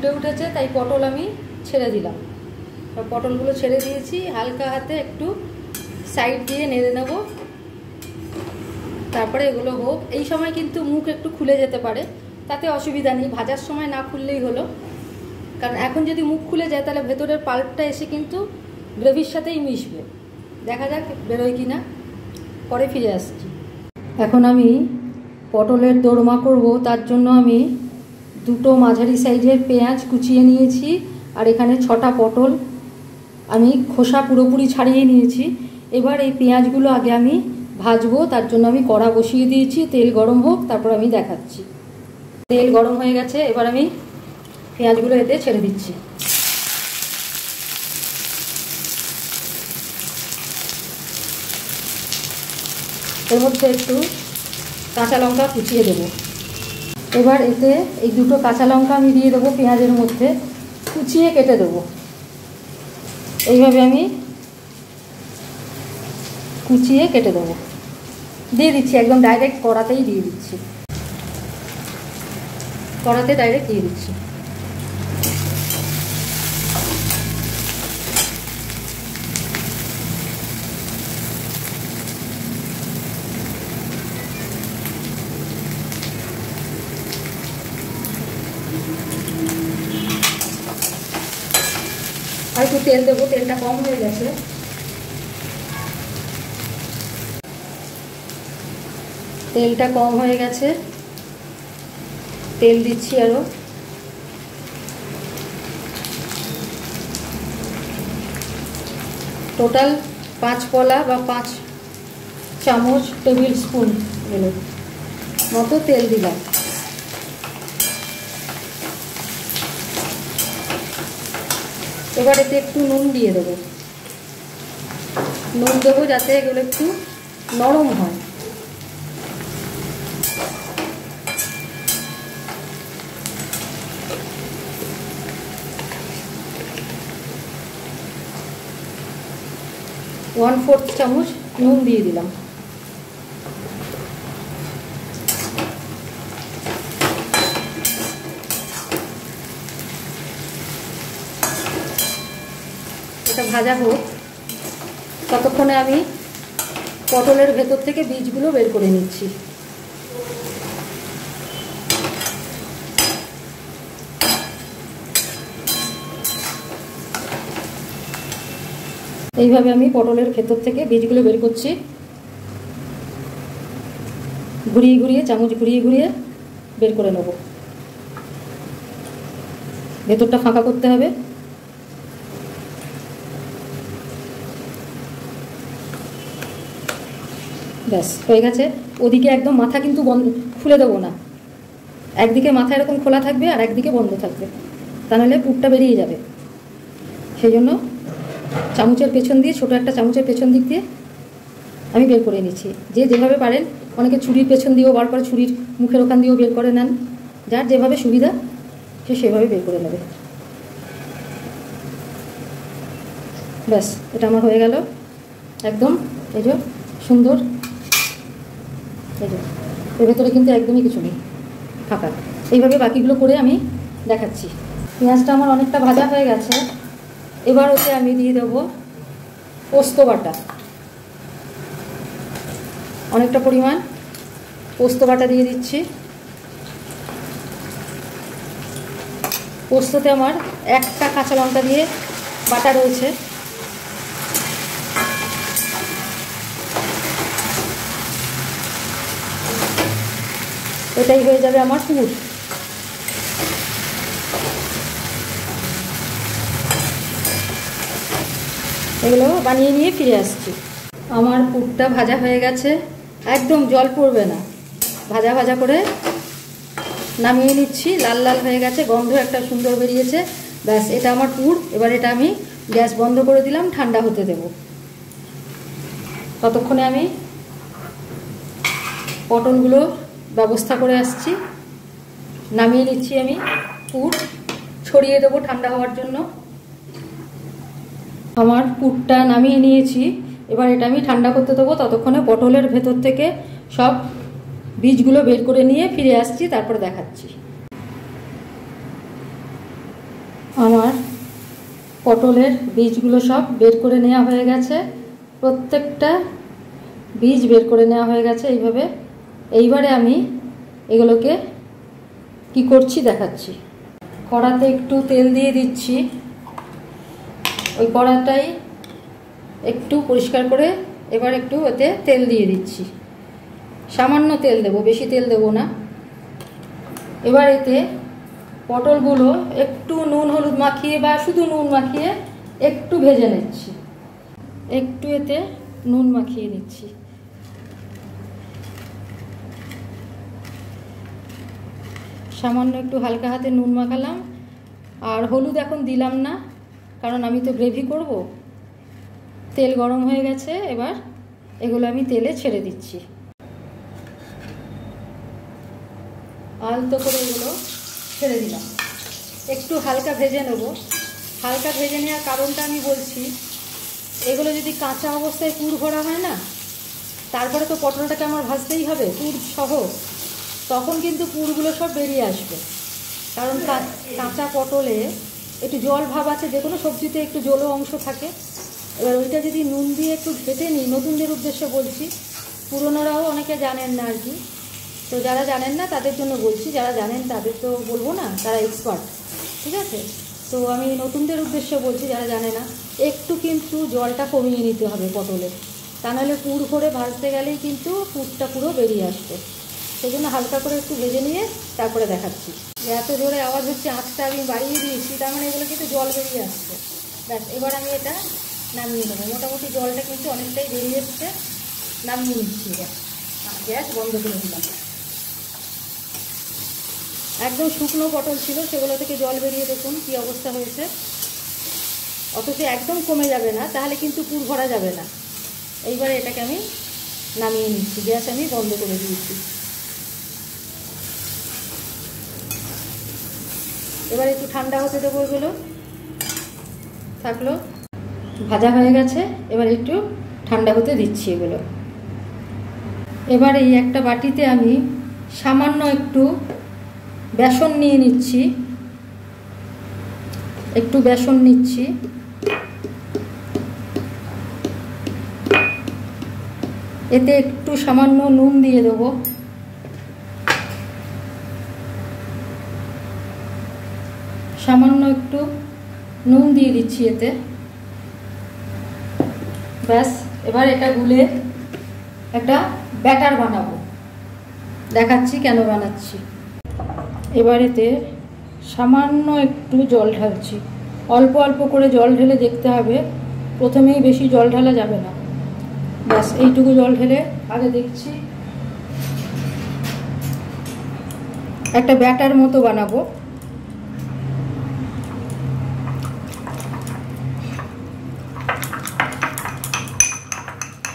ফুটে উঠেছে, তাই পটল আমি ছেড়ে দিলাম। পটলগুলো ছেড়ে দিয়েছি, হালকা হাতে একটু সাইড দিয়ে নেড়ে নেব। তারপরে এগুলো হোক। এই সময় কিন্তু মুখ একটু খুলে যেতে পারে, তাতে অসুবিধা নেই, ভাজার সময় না খুললেই হলো। কারণ এখন যদি মুখ খুলে যায় তাহলে ভেতরের পাল্পটা এসে কিন্তু গ্রেভির সাথেই মিশবে। দেখা যাক বেরোয় কি না, পরে ফিরে আসছি। এখন আমি পটলের দোরমা করব, তার জন্য আমি দুটো মাঝারি সাইজের পেঁয়াজ কুচিয়ে নিয়েছি, আর এখানে 6টা পটল আমি খোসা পুরোপুরি ছাড়িয়ে নিয়েছি। এবার এই পেঁয়াজগুলো আগে আমি ভাজবো, তার জন্য আমি কড়া বসিয়ে দিয়েছি, তেল গরম হোক তারপর আমি দেখাচ্ছি। তেল গরম হয়ে গেছে, এবার আমি পেঁয়াজগুলো এতে ছেড়ে দিচ্ছি। এর মধ্যে একটু কাঁচা লঙ্কা কুচিয়ে দেবো। এবার এতে এই দুটো কাঁচা লঙ্কা আমি দিয়ে দেবো পেঁয়াজের মধ্যে, কুচিয়ে কেটে দেবো। এইভাবে আমি কুচিয়ে কেটে দেবো, দিয়ে দিচ্ছি একদম ডাইরেক্ট কড়াতেই দিয়ে দিচ্ছি, কড়াতে ডাইরেক্ট দিয়ে দিচ্ছি। আর একটু তেল দেবো, তেলটা কম হয়ে গেছে। তেলটা কম হয়ে গেছে, তেল দিচ্ছি আরও। টোটাল 5 পলা বা 5 চামচ টেবিল স্পুন মতো তেল দিলাম। এবার এতে একটু নুন দিয়ে দেবো, নুন দেবো যাতে এগুলো একটু নরম হয়। ওয়ান 4 চামচ নুন দিয়ে দিলাম। এটা ভাজা হোক, ততক্ষণে আমি পটলের ভেতর থেকে বীজগুলো বের করে নিচ্ছি। এইভাবে আমি পটলের ভেতর থেকে বীজগুলো বের করছি, ঘুরিয়ে ঘুরিয়ে, চামচ ঘুরিয়ে ঘুরিয়ে বের করে নেব। ভেতরটা ফাঁকা করতে হবে। ব্যাস হয়ে গেছে। ওদিকে একদম মাথা কিন্তু বন্ধ, খুলে দেবো না, একদিকে মাথা এরকম খোলা থাকবে আর একদিকে বন্ধ থাকবে, তা নাহলে পুরটা বেরিয়ে যাবে। সেই জন্য চামচের পেছন দিয়ে, ছোটো একটা চামচের পেছন দিক দিয়ে আমি বের করে নিচ্ছি। যে যেভাবে পারেন, অনেকে ছুরির পেছন দিয়েও বার করে, ছুরির মুখের ওখান দিয়েও বের করে নেন, যার যেভাবে সুবিধা সে সেভাবে বের করে নেবে। ব্যাস এটা আমার হয়ে গেল একদম। এই যে সুন্দর, এই যে এর ভেতরে কিন্তু একদমই কিছু নেই, ফাঁকা। এইভাবে বাকিগুলো করে আমি দেখাচ্ছি। পেঁয়াজটা আমার অনেকটা ভাজা হয়ে গেছে। এবার ওতে আমি দিয়ে দেবো পোস্ত বাটা, অনেকটা পরিমাণ পোস্ত বাটা দিয়ে দিচ্ছি। পোস্ততে আমার একটা কাঁচা লঙ্কা দিয়ে বাটা রয়েছে। এটাই হয়ে যাবে আমার পুর। এগুলো বানিয়ে নিয়ে ফিরে আসছি। আমার পুরটা ভাজা হয়ে গেছে, একদম জল পড়বে না, ভাজা ভাজা করে নামিয়ে নিচ্ছি। লাল লাল হয়ে গেছে, গন্ধ একটা সুন্দর বেরিয়েছে। ব্যাস এটা আমার পুর। এবার এটা আমি গ্যাস বন্ধ করে দিলাম, ঠান্ডা হতে দেব। ততক্ষণে আমি পটলগুলো ব্যবস্থা করে আসছি, নামিয়ে নিচ্ছি। আমি পুর ছড়িয়ে দেবো ঠান্ডা হওয়ার জন্য। আমার পুরটা নামিয়ে নিয়েছি, এবার এটা আমি ঠান্ডা করতে দেবো। ততক্ষণে পটলের ভেতর থেকে সব বীজগুলো বের করে নিয়ে ফিরে আসছি, তারপর দেখাচ্ছি। আমার পটলের বীজগুলো সব বের করে নেওয়া হয়ে গেছে, প্রত্যেকটা বীজ বের করে নেওয়া হয়ে গেছে এইভাবে। এইবারে আমি এগুলোকে কি করছি দেখাচ্ছি। কড়াতে একটু তেল দিয়ে দিচ্ছি, ওই কড়াটাই একটু পরিষ্কার করে এবার একটু ওতে তেল দিয়ে দিচ্ছি, সামান্য তেল দেবো, বেশি তেল দেবো না। এবার এতে পটলগুলো একটু নুন হলুদ মাখিয়ে বা শুধু নুন মাখিয়ে একটু ভেজে নিচ্ছি, একটু এতে নুন মাখিয়ে নিচ্ছি। সামান্য একটু হালকা হাতে নুন মাখালাম, আর হলুদ এখন দিলাম না কারণ আমি তো গ্রেভি করব। তেল গরম হয়ে গেছে, এবার এগুলো আমি তেলে ছেড়ে দিচ্ছি। আলতো করে এগুলো ছেড়ে দিলাম, একটু হালকা ভেজে নেব। হালকা ভেজে নেওয়ার কারণটা আমি বলছি, এগুলো যদি কাঁচা অবস্থায় পুর ভরা হয় না, তারপরে তো পটলটাকে আমার ভাজতেই হবে পুর সহ, তখন কিন্তু পুরগুলো সব বেরিয়ে আসবে। কারণ কাঁচা পটলে একটু জল ভাব আছে, যে কোনো সবজিতে একটু জলও অংশ থাকে। এবার ওইটা যদি নুন দিয়ে একটু ঘেটে নিই, নতুনদের উদ্দেশ্যে বলছি, পুরনোরাও অনেকে জানেন না আর কি, তো যারা জানেন না তাদের জন্য বলছি, যারা জানেন তাদের তো বলবো না, তারা এক্সপার্ট, ঠিক আছে। তো আমি নতুনদের উদ্দেশ্যে বলছি, যারা জানে না, একটু কিন্তু জলটা কমিয়ে নিতে হবে পটলে, তা নাহলে পুর করে ভাজতে গেলেই কিন্তু পুরটা পুরো বেরিয়ে আসবে। সেই জন্য হালকা করে একটু ভেজে নিয়ে তারপরে দেখাচ্ছি। এত জোরে আওয়াজ হচ্ছে, আঁচটা আমি বাড়িয়ে দিয়েছি, তার মানে এগুলো কিন্তু জল বেরিয়ে আসছে। ব্যাস, এবার আমি এটা নামিয়ে নেবো। মোটামুটি জলটা কিন্তু অনেকটাই বেরিয়ে এসছে, নামিয়ে নিচ্ছি। এবার গ্যাস বন্ধ করে দিলাম। একদম শুকনো পটল ছিল, সেগুলো থেকে জল বেরিয়ে দেখুন কী অবস্থা হয়েছে। অথচ একদম কমে যাবে না, তাহলে কিন্তু পুর ভরা যাবে না। এইবারে এটাকে আমি নামিয়ে নিচ্ছি, গ্যাস আমি বন্ধ করে দিয়েছি। এবার একটু ঠান্ডা হতে দেবো, এগুলো থাকলো। ভাজা হয়ে গেছে, এবার একটু ঠান্ডা হতে দিচ্ছি এগুলো। এবার এই একটা বাটিতে আমি সামান্য একটু বেসন নিয়ে নিচ্ছি, একটু বেসন নিচ্ছি। এতে একটু সামান্য নুন দিয়ে দেবো, সামান্য একটু নুন দিয়ে দিচ্ছি এতে। ব্যাস, এবার এটা গুলে একটা ব্যাটার বানাবো, দেখাচ্ছি কেন বানাচ্ছি। এবার এতে সামান্য একটু জল ঢালছি, অল্প অল্প করে জল ঢেলে দেখতে হবে, প্রথমেই বেশি জল ঢালা যাবে না। ব্যাস, এইটুকু জল ঢেলে আগে দেখছি। একটা ব্যাটার মতো বানাবো।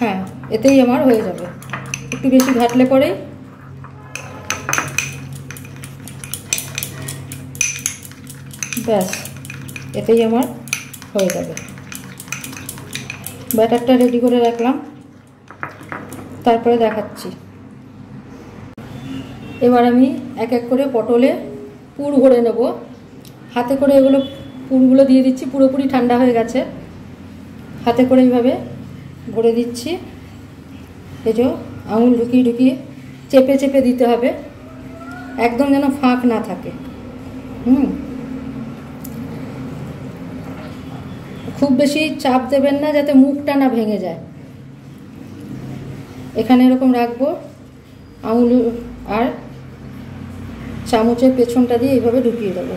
হ্যাঁ, এতেই আমার হয়ে যাবে, একটু বেশি ঘাটলে পরে। ব্যাস, এতেই আমার হয়ে যাবে। ব্যাটারটা রেডি করে রাখলাম, তারপরে দেখাচ্ছি। এবার আমি এক এক করে পটলে পুর ভরে নেব। হাতে করে এগুলো পুরগুলো দিয়ে দিচ্ছি, পুরোপুরি ঠান্ডা হয়ে গেছে। হাতে করে এইভাবে ভরে দিচ্ছি। এই যে আঙুল ঢুকিয়ে ঢুকিয়ে চেপে চেপে দিতে হবে, একদম যেন ফাঁক না থাকে। খুব বেশি চাপ দেবেন না, যাতে মুখটা না ভেঙে যায়। এখানে এরকম রাখবো, আঙুল আর চামচের পেছনটা দিয়ে এইভাবে ঢুকিয়ে দেবো।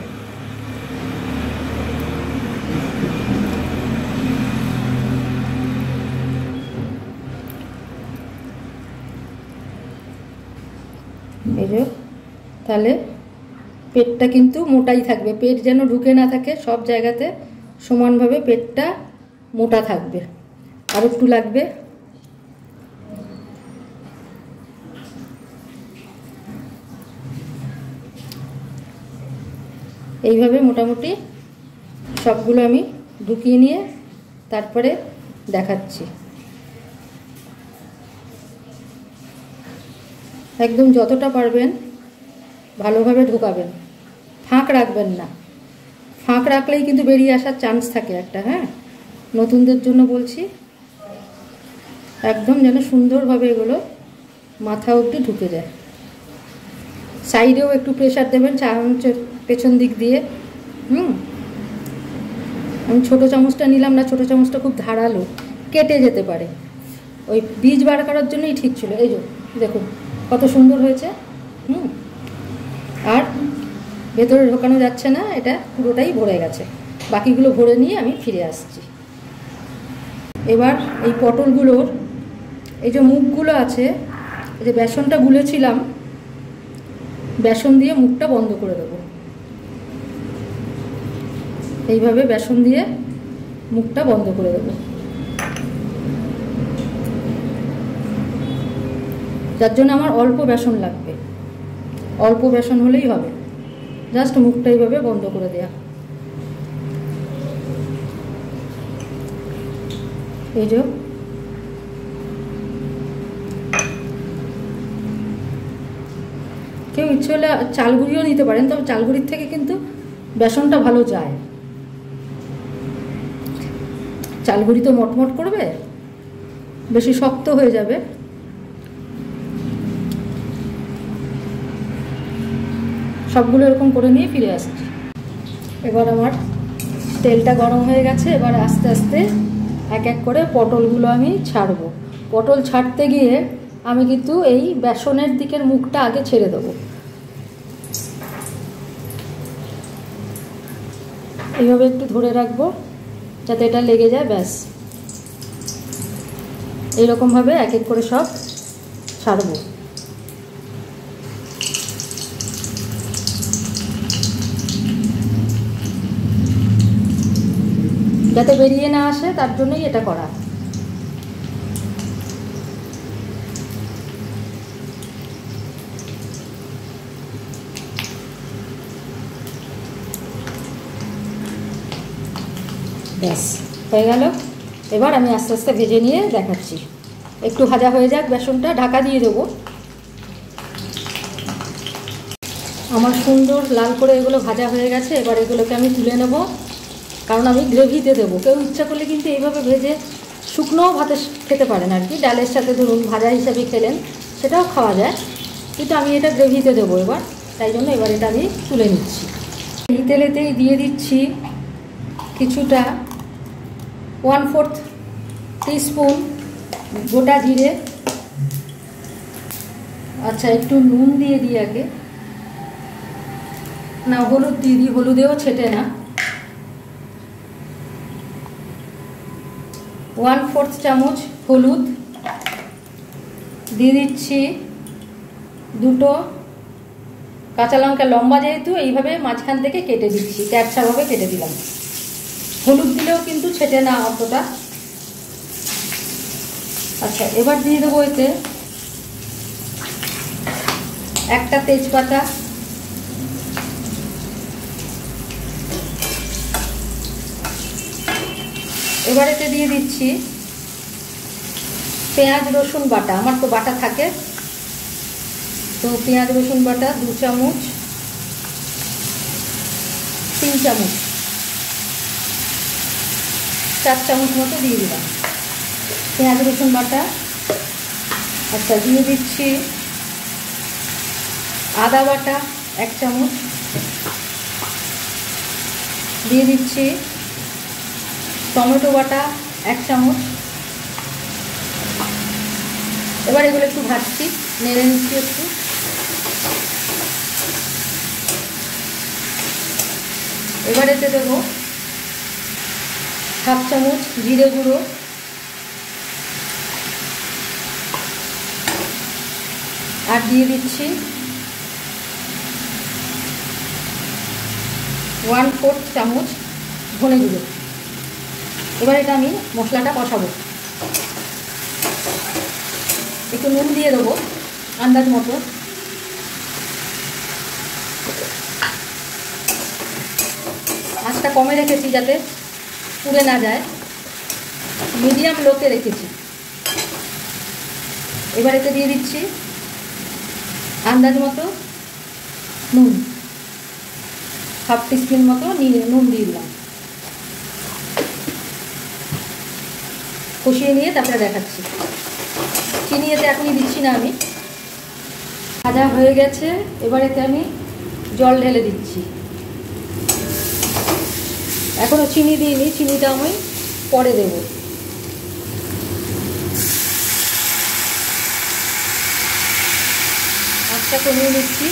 এই যে, তাহলে পেটটা কিন্তু মোটাই থাকবে, পেট যেন ঢুকে না থাকে, সব জায়গাতে সমানভাবে পেটটা মোটা থাকবে। আর একটু লাগবে। এইভাবে মোটামুটি সবগুলো আমি ঢুকিয়ে নিয়ে তারপরে দেখাচ্ছি। একদম যতটা পারবেন ভালোভাবে ঢোকাবেন, ফাঁক রাখবেন না। ফাঁক রাখলেই কিন্তু বেরিয়ে আসার চান্স থাকে একটা। হ্যাঁ, নতুনদের জন্য বলছি, একদম যেন সুন্দরভাবে এগুলো মাথা অবধি ঢুকে যায়। সাইডেও একটু প্রেশার দেবেন চামচের পেছন দিক দিয়ে। আমি ছোটো চামচটা নিলাম না, ছোটো চামচটা খুব ধারালো, কেটে যেতে পারে। ওই বীজ বার করার জন্যই ঠিক ছিল। এই যে দেখুন কত সুন্দর হয়েছে। আর ভেতরে ঢোকানো যাচ্ছে না, এটা পুরোটাই ভরে গেছে। বাকিগুলো ভরে নিয়ে আমি ফিরে আসছি। এবার এই পটলগুলোর এই যে মুখগুলো আছে, এই যে বেসনটা গুলেছিলাম, বেসন দিয়ে মুখটা বন্ধ করে দেবো। এইভাবে বেসন দিয়ে মুখটা বন্ধ করে দেবো। যার জন্য আমার অল্প বেসন লাগবে, অল্প বেসন হলেই হবে। জাস্ট মুখটা এইভাবে বন্ধ করে দেয়া। এই যে কেউ ইচ্ছে হলে চালগুড়িও নিতে পারেন, তবে চালগুড়ির থেকে কিন্তু বেসনটা ভালো যায়। চালগুড়ি তো মটমট করবে, বেশি শক্ত হয়ে যাবে। সবগুলো এরকম করে নিয়ে ফিরে আসছি। এবার আমার তেলটা গরম হয়ে গেছে। এবার আস্তে আস্তে এক এক করে পটলগুলো আমি ছাড়বো। পটল ছাড়তে গিয়ে আমি কিন্তু এই বেসনের দিকের মুখটা আগে ছেড়ে দেবো। এইভাবে একটু ধরে রাখবো যাতে এটা লেগে যায়, ব্যাস। এইরকমভাবে এক এক করে সব ছাড়বো। যাতে বেরিয়ে না আসে তার জন্যই এটা করা। ব্যাস হয়ে গেল। এবার আমি আস্তে আস্তে ভেজে নিয়ে দেখাচ্ছি। একটু ভাজা হয়ে যাক বেসনটা, ঢাকা দিয়ে দেবো। আমার সুন্দর লাল করে এগুলো ভাজা হয়ে গেছে। এবার এগুলোকে আমি তুলে নেব, কারণ আমি গ্রেভিতে দেবো। কেউ ইচ্ছা করলে কিন্তু এইভাবে ভেজে শুকনোও ভাতে খেতে পারেন আর কি, ডালের সাথে ধরুন ভাজা হিসাবে খেলেন, সেটাও খাওয়া যায়। কিন্তু আমি এটা গ্রেভিতে দেবো এবার, তাই জন্য এবার এটা আমি তুলে নিচ্ছি। এই তেলেতেই দিয়ে দিচ্ছি কিছুটা 1/4 টিস্পুন গোটা জিরে। আচ্ছা, একটু নুন দিয়ে দিই আগে, না হলুদ দিয়ে দিই, হলুদেও ছেটে না। 1/4 চামচ হলুদ দিয়ে দিচ্ছি। দুটো কাঁচা লঙ্কা লম্বা, যেহেতু এইভাবে মাঝখান থেকে কেটে দিচ্ছি, ক্যাপসাভাবে কেটে দিলাম। হলুদ দিলেও কিন্তু ছেটে না অতটা। আচ্ছা, এবার দিয়ে দেবো এতে একটা তেজপাতা, এবার এতে দিয়ে দিচ্ছি পেঁয়াজ রসুন বাটা। আমার তো বাটা থাকে, তো পেঁয়াজ রসুন বাটা 2 চামচ, 3 চামচ, 4 চামচ মতো দিয়ে দিলাম পেঁয়াজ রসুন বাটা। আচ্ছা, দিয়ে দিচ্ছি আদা বাটা 1 চামচ, দিয়ে দিচ্ছি টমেটো বাটা 1 চামচ। এবার এগুলো একটু ভাজছি, নেড়ে নিচ্ছি একটু। এবার এতে দেবো 1/2 চামচ জিরে গুঁড়ো, আর দিয়ে দিচ্ছি 1/4 চামচ ধনে গুঁড়ো। এবার এটা আমি মশলাটা কষাবো। একটু নুন দিয়ে দেবো আন্দাজ মতো। আঁচটা কমে রেখেছি যাতে পুড়ে না যায়, মিডিয়াম লোতে রেখেছি। এবার এতে দিয়ে দিচ্ছি আন্দাজ মতো নুন। হাফ টিস্পুন মতো নুন দিয়ে দিলাম, কষিয়ে নিয়ে তারপরে দেখাচ্ছি। চিনি এতে এখনই দিচ্ছি না আমি। ভাজা হয়ে গেছে, এবার এতে আমি জল ঢেলে দিচ্ছি। এখনও চিনি দিইনি, চিনিটা আমি পরে দেব। আঁচটা কমিয়ে নিচ্ছি।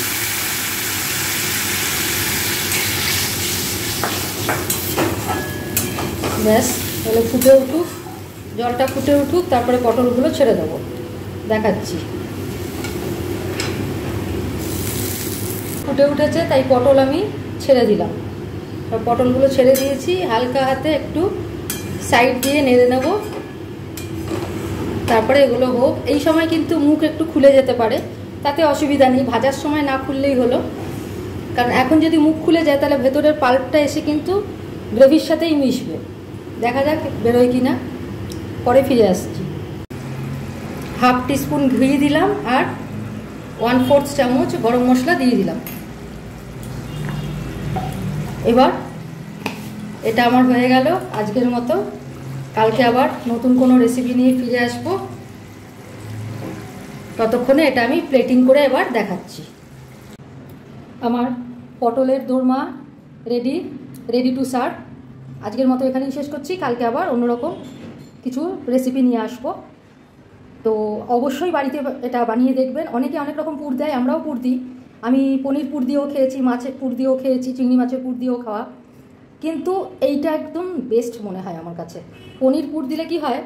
ব্যাস, তাহলে ফুটে উঠুক, জলটা ফুটে উঠুক, তারপরে পটলগুলো ছেড়ে দেবো, দেখাচ্ছি। ফুটে উঠেছে, তাই পটল আমি ছেড়ে দিলাম। পটলগুলো ছেড়ে দিয়েছি, হালকা হাতে একটু সাইড দিয়ে নেড়ে নেব, তারপরে এগুলো হোক। এই সময় কিন্তু মুখ একটু খুলে যেতে পারে, তাতে অসুবিধা নেই, ভাজার সময় না খুললেই হলো। কারণ এখন যদি মুখ খুলে যায় তাহলে ভেতরের পাল্পটা এসে কিন্তু গ্রেভির সাথেই মিশবে। দেখা যাক বেরোয় কি না, পরে ফিরে আসছি। হাফ টিস্পুন ঘি দিলাম আর 1/4 চামচ গরম মশলা দিয়ে দিলাম। এবার এটা আমার হয়ে গেল আজকের মতো। কালকে আবার নতুন কোনো রেসিপি নিয়ে ফিরে আসব। ততক্ষণে এটা আমি প্লেটিং করে এবার দেখাচ্ছি। আমার পটলের দোরমা রেডি টু সার্ভ। আজকের মতো এখানেই শেষ করছি। কালকে আবার অন্যরকম কিছু রেসিপি নিয়ে আসব। তো অবশ্যই বাড়িতে এটা বানিয়ে দেখবেন। অনেকে অনেক রকম পুর দেয়, আমরাও পুর দিই। আমি পনির পুর দিয়েও খেয়েছি, মাছের পুর দিয়েও খেয়েছি, চিংড়ি মাছের পুর দিয়েও খাওয়া। কিন্তু এইটা একদম বেস্ট মনে হয় আমার কাছে। পনির পুর দিলে কি হয়,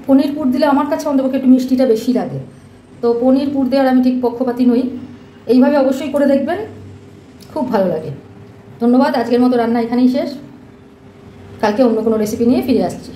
পনির পুর দিলে আমার কাছে অন্তপক্ষে একটু মিষ্টিটা বেশি লাগে। তো পনির পুর দেওয়ার আমি ঠিক পক্ষপাতী নই। এইভাবে অবশ্যই করে দেখবেন, খুব ভালো লাগে। ধন্যবাদ। আজকের মতো রান্না এখানেই শেষ। কালকে অন্য কোনো রেসিপি নিয়ে ফিরে আসছি।